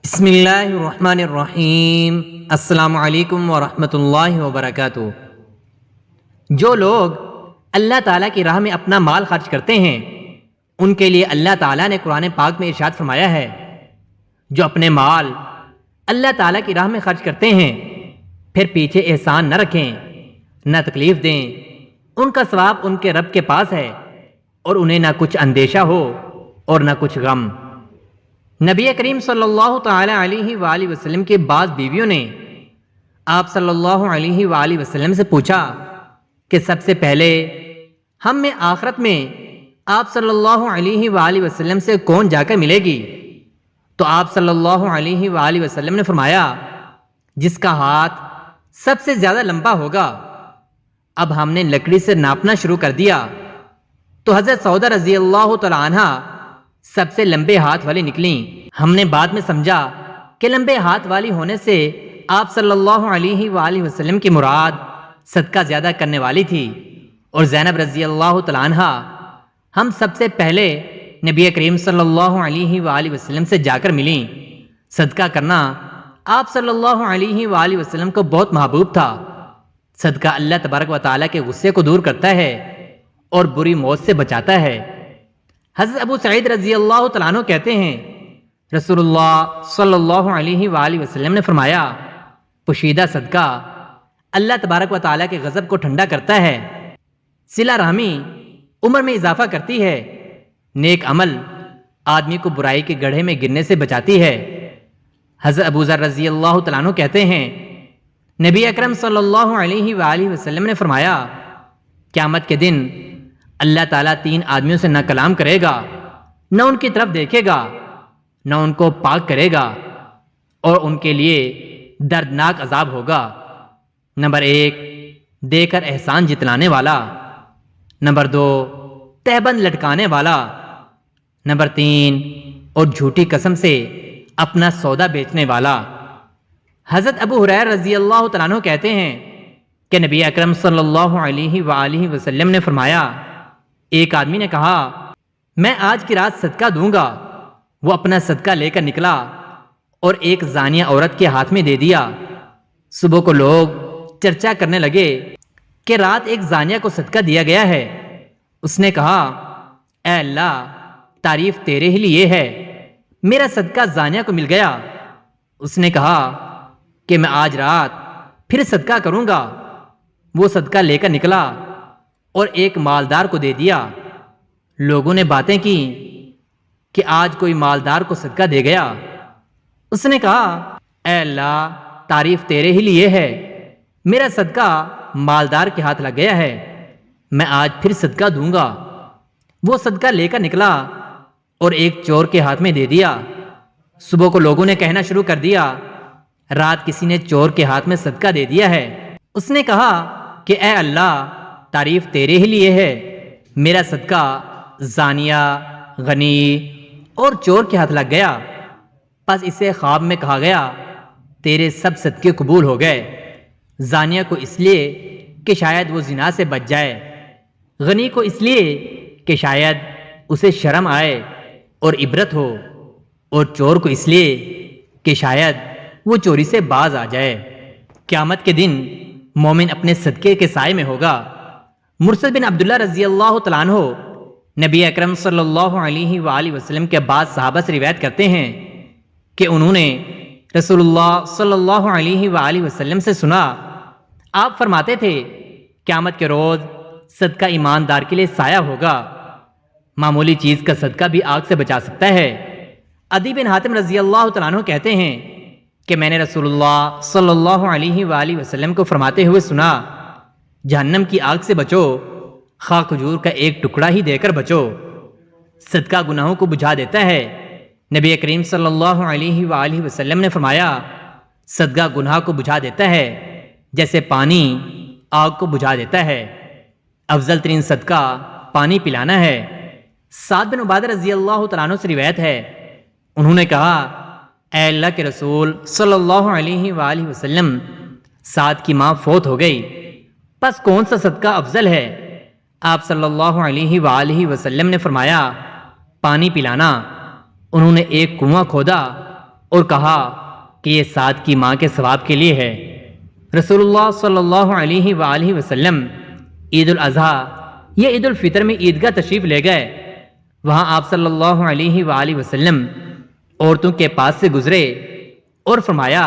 بسم اللہ الرحمن الرحیم۔ السلام علیکم ورحمۃ اللہ وبرکاتہ۔ جو لوگ اللہ تعالیٰ کی راہ میں اپنا مال خرچ کرتے ہیں ان کے لیے اللہ تعالیٰ نے قرآن پاک میں ارشاد فرمایا ہے، جو اپنے مال اللہ تعالیٰ کی راہ میں خرچ کرتے ہیں پھر پیچھے احسان نہ رکھیں نہ تکلیف دیں، ان کا ثواب ان کے رب کے پاس ہے اور انہیں نہ کچھ اندیشہ ہو اور نہ کچھ غم۔ نبی کریم صلی اللہ تعالی علیہ وآلہ وسلم کی بعض بیویوں نے آپ صلی اللہ علیہ وآلہ وسلم سے پوچھا کہ سب سے پہلے ہم میں آخرت میں آپ صلی اللہ علیہ وآلہ وسلم سے کون جا کر ملے گی؟ تو آپ صلی اللہ علیہ وآلہ وسلم نے فرمایا، جس کا ہاتھ سب سے زیادہ لمبا ہوگا۔ اب ہم نے لکڑی سے ناپنا شروع کر دیا تو حضرت سعودہ رضی اللہ تعالی عنہ سب سے لمبے ہاتھ والی نکلیں۔ ہم نے بعد میں سمجھا کہ لمبے ہاتھ والی ہونے سے آپ صلی اللہ علیہ وآلہ وسلم کی مراد صدقہ زیادہ کرنے والی تھی، اور زینب رضی اللہ تعالی عنہ ہم سب سے پہلے نبی کریم صلی اللہ علیہ وآلہ وسلم سے جا کر ملیں۔ صدقہ کرنا آپ صلی اللہ علیہ وآلہ وسلم کو بہت محبوب تھا۔ صدقہ اللہ تبارک و تعالیٰ کے غصے کو دور کرتا ہے اور بری موت سے بچاتا ہے۔ حضرت ابو سعید رضی اللہ تعالیٰ عنہ کہتے ہیں، رسول اللہ صلی اللہ علیہ وآلہ وسلم نے فرمایا، پوشیدہ صدقہ اللہ تبارک و تعالیٰ کے غضب کو ٹھنڈا کرتا ہے، صلہ رحمی عمر میں اضافہ کرتی ہے، نیک عمل آدمی کو برائی کے گڑھے میں گرنے سے بچاتی ہے۔ حضرت ابو ذر رضی اللہ تعالیٰ عنہ کہتے ہیں، نبی اکرم صلی اللہ علیہ وآلہ وسلم نے فرمایا، قیامت کے دن اللہ تعالیٰ 3 آدمیوں سے نہ کلام کرے گا، نہ ان کی طرف دیکھے گا، نہ ان کو پاک کرے گا، اور ان کے لیے دردناک عذاب ہوگا۔ نمبر 1، دے کر احسان جتلانے والا۔ نمبر 2، تہبند لٹکانے والا۔ نمبر 3، اور جھوٹی قسم سے اپنا سودا بیچنے والا۔ حضرت ابو ہریرہ رضی اللہ تعالیٰ عنہ کہتے ہیں کہ نبی اکرم صلی اللہ علیہ وآلہ وسلم نے فرمایا، ایک آدمی نے کہا، میں آج کی رات صدقہ دوں گا۔ وہ اپنا صدقہ لے کر نکلا اور ایک زانیہ عورت کے ہاتھ میں دے دیا۔ صبح کو لوگ چرچا کرنے لگے کہ رات ایک زانیہ کو صدقہ دیا گیا ہے۔ اس نے کہا، اے اللہ، تعریف تیرے ہی لیے ہے، میرا صدقہ زانیہ کو مل گیا۔ اس نے کہا کہ میں آج رات پھر صدقہ کروں گا۔ وہ صدقہ لے کر نکلا اور ایک مالدار کو دے دیا۔ لوگوں نے باتیں کی کہ آج کوئی مالدار کو صدقہ دے گیا۔ اس نے کہا، اے اللہ، تعریف تیرے ہی لیے ہے، میرا صدقہ مالدار کے ہاتھ لگ گیا ہے، میں آج پھر صدقہ دوں گا۔ وہ صدقہ لے کر نکلا اور ایک چور کے ہاتھ میں دے دیا۔ صبح کو لوگوں نے کہنا شروع کر دیا، رات کسی نے چور کے ہاتھ میں صدقہ دے دیا ہے۔ اس نے کہا کہ اے اللہ، تعریف تیرے ہی لیے ہے، میرا صدقہ زانیہ، غنی اور چور کے ہاتھ لگ گیا۔ پس اسے خواب میں کہا گیا، تیرے سب صدقے قبول ہو گئے، زانیہ کو اس لیے کہ شاید وہ زنا سے بچ جائے، غنی کو اس لیے کہ شاید اسے شرم آئے اور عبرت ہو، اور چور کو اس لیے کہ شاید وہ چوری سے باز آ جائے۔ قیامت کے دن مومن اپنے صدقے کے سائے میں ہوگا۔ مرسد بن عبداللہ رضی اللہ تعالیٰ عنہ نبی اکرم صلی اللہ علیہ وآلہ وسلم کے بعد صحابہ سے روایت کرتے ہیں کہ انہوں نے رسول اللہ صلی اللہ علیہ وآلہ وسلم سے سنا، آپ فرماتے تھے، قیامت کے روز صدقہ ایماندار کے لیے سایہ ہوگا، معمولی چیز کا صدقہ بھی آگ سے بچا سکتا ہے۔ عدی بن حاتم رضی اللہ تعالیٰ عنہ کہتے ہیں کہ میں نے رسول اللہ صلی اللہ علیہ وآلہ وسلم کو فرماتے ہوئے سنا، جہنم کی آگ سے بچو، خواہ کھجور کا ایک ٹکڑا ہی دے کر بچو، صدقہ گناہوں کو بجھا دیتا ہے۔ نبی کریم صلی اللہ علیہ وآلہ وسلم نے فرمایا، صدقہ گناہ کو بجھا دیتا ہے جیسے پانی آگ کو بجھا دیتا ہے۔ افضل ترین صدقہ پانی پلانا ہے۔ سعد بن عبادہ رضی اللہ تعالیٰ عنہ سے روایت ہے، انہوں نے کہا، اے اللہ کے رسول صلی اللہ علیہ وآلہ وسلم، سعد کی ماں فوت ہو گئی، پس کون سا صدقہ افضل ہے؟ آپ صلی اللہ علیہ وآلہ وسلم نے فرمایا، پانی پلانا۔ انہوں نے ایک کنواں کھودا اور کہا کہ یہ سعد کی ماں کے ثواب کے لیے ہے۔ رسول اللہ صلی اللہ علیہ وآلہ وسلم عید الاضحیٰ یا عید الفطر میں عیدگاہ تشریف لے گئے۔ وہاں آپ صلی اللہ علیہ وآلہ وسلم عورتوں کے پاس سے گزرے اور فرمایا،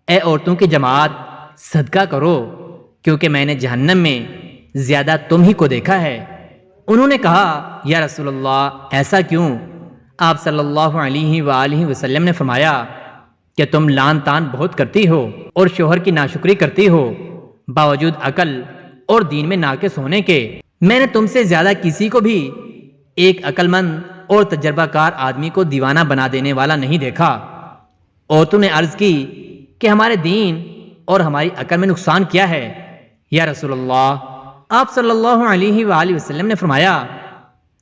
اے عورتوں کی جماعت، صدقہ کرو، کیونکہ میں نے جہنم میں زیادہ تم ہی کو دیکھا ہے۔ انہوں نے کہا، یا رسول اللہ، ایسا کیوں؟ آپ صلی اللہ علیہ وآلہ وسلم نے فرمایا کہ تم لان تان بہت کرتی ہو اور شوہر کی ناشکری کرتی ہو، باوجود عقل اور دین میں ناقص ہونے کے۔ میں نے تم سے زیادہ کسی کو بھی ایک عقل مند اور تجربہ کار آدمی کو دیوانہ بنا دینے والا نہیں دیکھا۔ عورتوں نے عرض کی کہ ہمارے دین اور ہماری عقل میں نقصان کیا ہے یا رسول اللہ؟ آپ صلی اللہ علیہ وآلہ وسلم نے فرمایا،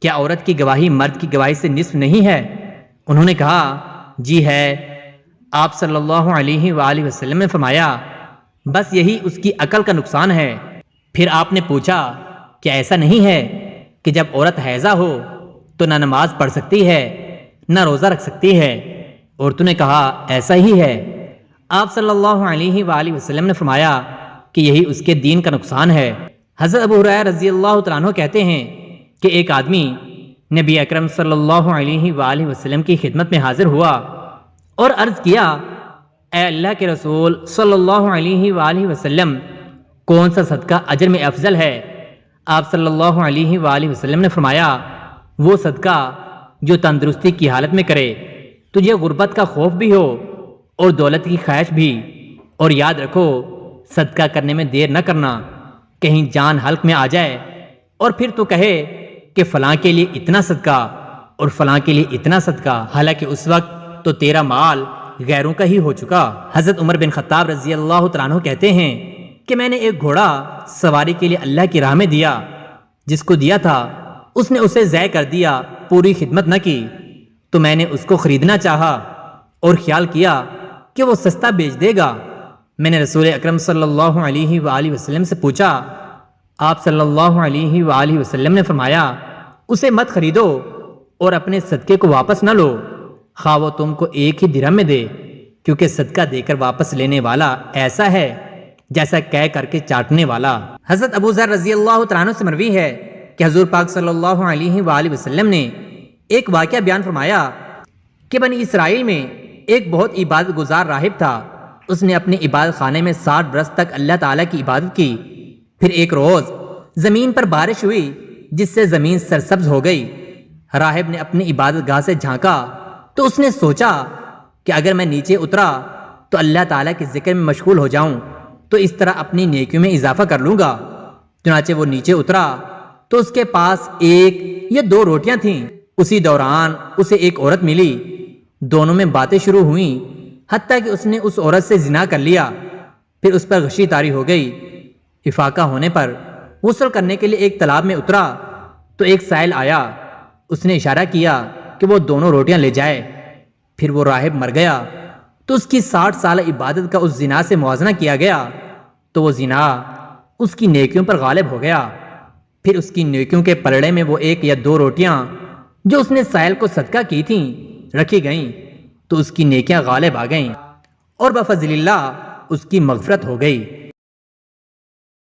کیا عورت کی گواہی مرد کی گواہی سے نصف نہیں ہے؟ انہوں نے کہا، جی ہے۔ آپ صلی اللہ علیہ وآلہ وسلم نے فرمایا، بس یہی اس کی عقل کا نقصان ہے۔ پھر آپ نے پوچھا، کیا ایسا نہیں ہے کہ جب عورت حیضہ ہو تو نہ نماز پڑھ سکتی ہے نہ روزہ رکھ سکتی ہے؟ عورتوں نے کہا، ایسا ہی ہے۔ آپ صلی اللہ علیہ وآلہ وسلم نے فرمایا کہ یہی اس کے دین کا نقصان ہے۔ حضرت ابو ہریرہ رضی اللہ تعالیٰ عنہ کہتے ہیں کہ ایک آدمی نبی اکرم صلی اللہ علیہ وآلہ وسلم کی خدمت میں حاضر ہوا اور عرض کیا، اے اللہ کے رسول صلی اللہ علیہ وآلہ وسلم، کون سا صدقہ اجر میں افضل ہے؟ آپ صلی اللہ علیہ وآلہ وسلم نے فرمایا، وہ صدقہ جو تندرستی کی حالت میں کرے، تجھے غربت کا خوف بھی ہو اور دولت کی خواہش بھی، اور یاد رکھو صدقہ کرنے میں دیر نہ کرنا، کہیں جان حلق میں آ جائے اور پھر تو کہے کہ فلاں کے لیے اتنا صدقہ اور فلاں کے لیے اتنا صدقہ، حالانکہ اس وقت تو تیرا مال غیروں کا ہی ہو چکا۔ حضرت عمر بن خطاب رضی اللہ تعالیٰ عنہ کہتے ہیں کہ میں نے ایک گھوڑا سواری کے لیے اللہ کی راہ میں دیا، جس کو دیا تھا اس نے اسے ضائع کر دیا، پوری خدمت نہ کی، تو میں نے اس کو خریدنا چاہا اور خیال کیا کہ وہ سستا بیچ دے گا۔ میں نے رسول اکرم صلی اللہ علیہ وآلہ وسلم سے پوچھا، آپ صلی اللہ علیہ وآلہ وسلم نے فرمایا، اسے مت خریدو اور اپنے صدقے کو واپس نہ لو، خواہ وہ تم کو ایک ہی درہم میں دے، کیونکہ صدقہ دے کر واپس لینے والا ایسا ہے جیسا کہہ کر کے چاٹنے والا۔ حضرت ابو ذر رضی اللہ تعالیٰ عنہ سے مروی ہے کہ حضور پاک صلی اللہ علیہ وآلہ وسلم نے ایک واقعہ بیان فرمایا کہ بنی اسرائیل میں ایک بہت عبادت گزار راہب تھا۔ اس نے اپنے عبادت خانے میں 60 برس تک اللہ تعالیٰ کی عبادت کی۔ پھر ایک روز زمین پر بارش ہوئی جس سے زمین سرسبز ہو گئی۔ راہب نے اپنی عبادت گاہ سے جھانکا تو اس نے سوچا کہ اگر میں نیچے اترا تو اللہ تعالیٰ کے ذکر میں مشغول ہو جاؤں تو اس طرح اپنی نیکیوں میں اضافہ کر لوں گا۔ چنانچہ وہ نیچے اترا تو اس کے پاس 1 یا 2 روٹیاں تھیں۔ اسی دوران اسے ایک عورت ملی، دونوں میں باتیں شروع ہوئیں، حتیٰ کہ اس نے اس عورت سے زنا کر لیا۔ پھر اس پر غشی طاری ہو گئی۔ افاقہ ہونے پر غسل کرنے کے لیے ایک تالاب میں اترا تو ایک سائل آیا، اس نے اشارہ کیا کہ وہ دونوں روٹیاں لے جائے۔ پھر وہ راہب مر گیا تو اس کی 60 سالہ عبادت کا اس زنا سے موازنہ کیا گیا تو وہ زنا اس کی نیکیوں پر غالب ہو گیا۔ پھر اس کی نیکیوں کے پلڑے میں وہ 1 یا 2 روٹیاں جو اس نے سائل کو صدقہ کی تھیں رکھی گئیں تو اس کی نیکیاں غالب آ گئیں اور بفضل اللہ اس کی مغفرت ہو گئی۔